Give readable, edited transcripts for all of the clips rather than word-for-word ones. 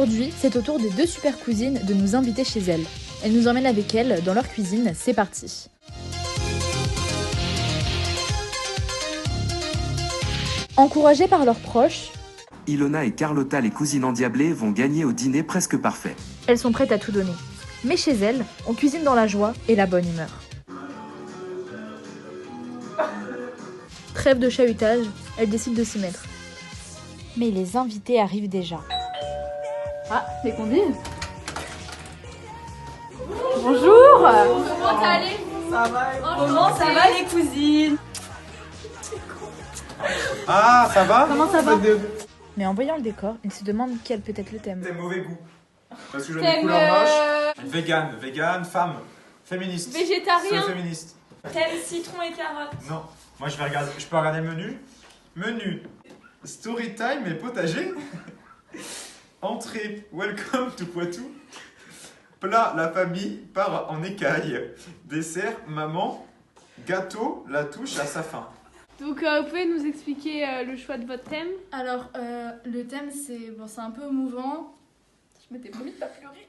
Aujourd'hui, c'est au tour des deux super cousines de nous inviter chez elles. Elles nous emmènent avec elles dans leur cuisine, c'est parti. Encouragées par leurs proches, Ilona et Carlotta, les cousines endiablées, vont gagner au dîner presque parfait. elles sont prêtes à tout donner. Mais chez elles, on cuisine dans la joie et la bonne humeur. Trêve de chahutage, elles décident de s'y mettre. Mais les invités arrivent déjà. Ah, les convives. Bonjour. Comment t'es allé? Ça va. Comment ça va les cousines? Ah, ça va? Comment ça va? Mais en voyant le décor, ils se demandent quel peut être le thème. T'as mauvais goût. Parce que j'ai des couleurs moches. Vegan, femme, féministe. Végétarien. C'est féministe. Thème citron et carotte. Non, moi je vais regarder. Je peux regarder le menu. Menu. Story time et potager. Entrée. Welcome to Poitou. Plat, la famille part en écaille. Dessert, maman. Gâteau, la touche à sa fin. Donc vous pouvez nous expliquer le choix de votre thème? Alors, le thème, c'est un peu émouvant. Je m'étais promis de pas pleurer.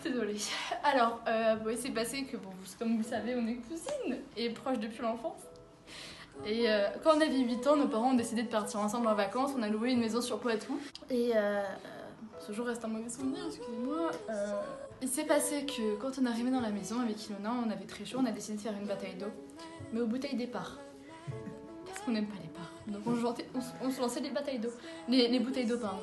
Désolée. Alors, il s'est passé que, comme vous le savez, on est cousines et proches depuis l'enfance. Et quand on avait 8 ans, nos parents ont décidé de partir ensemble en vacances. On a loué une maison sur Poitou. Et ce jour reste un mauvais souvenir, excusez-moi. Il s'est passé que quand on est arrivé dans la maison avec Ilona, on avait très chaud, on a décidé de faire une bataille d'eau. Mais aux bouteilles départ. Parce qu'on n'aime pas les parts. Donc on se lançait des batailles d'eau. Les bouteilles d'eau, pardon.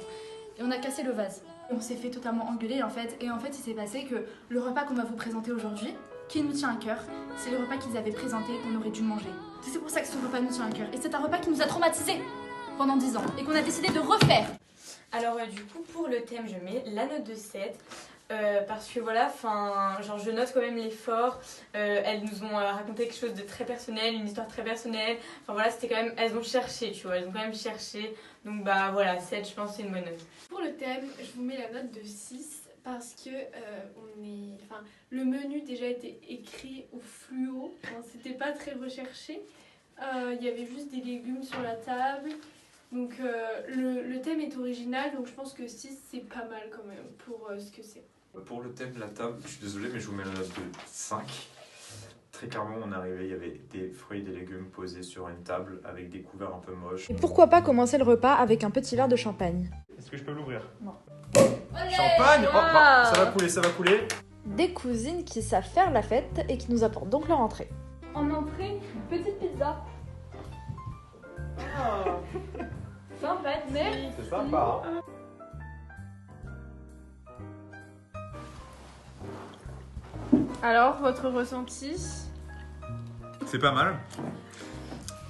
Et on a cassé le vase. On s'est fait totalement engueuler en fait. Et en fait, il s'est passé que le repas qu'on va vous présenter aujourd'hui, qui nous tient à cœur, c'est le repas qu'ils avaient présenté qu'on aurait dû manger. C'est pour ça que ce repas nous tient à cœur. Et c'est un repas qui nous a traumatisés pendant 10 ans. Et qu'on a décidé de refaire. Alors du coup pour le thème je mets la note de 7 parce que voilà, genre je note quand même l'effort. Elles nous ont raconté quelque chose de très personnel, une histoire très personnelle. Enfin voilà, c'était quand même, elles ont cherché, tu vois, elles ont quand même cherché. Donc bah voilà, 7 je pense c'est une bonne note. Pour le thème, je vous mets la note de 6 parce que le menu déjà était écrit au fluo. C'était pas très recherché. Il y avait juste des légumes sur la table. Donc le thème est original, donc je pense que 6 c'est pas mal quand même pour ce que c'est. Pour le thème, la table, je suis désolé mais je vous mets la note de 5. Très clairement on est arrivé, il y avait des fruits et des légumes posés sur une table avec des couverts un peu moches. Et pourquoi pas commencer le repas avec un petit verre de champagne? Est-ce que je peux l'ouvrir? Non. Champagne. Oh, bah, ça va couler. Des cousines qui savent faire la fête et qui nous apportent donc leur entrée. En entrée, une petite pizza. Sympathique. C'est sympa. Hein. Alors, votre ressenti? C'est pas mal.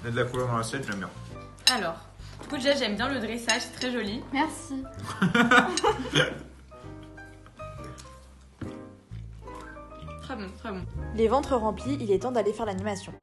Il y a de la couleur dans l'assiette, j'aime bien. Alors, du coup déjà j'aime bien le dressage, c'est très joli. Merci. Très bon, très bon. Les ventres remplis, il est temps d'aller faire l'animation.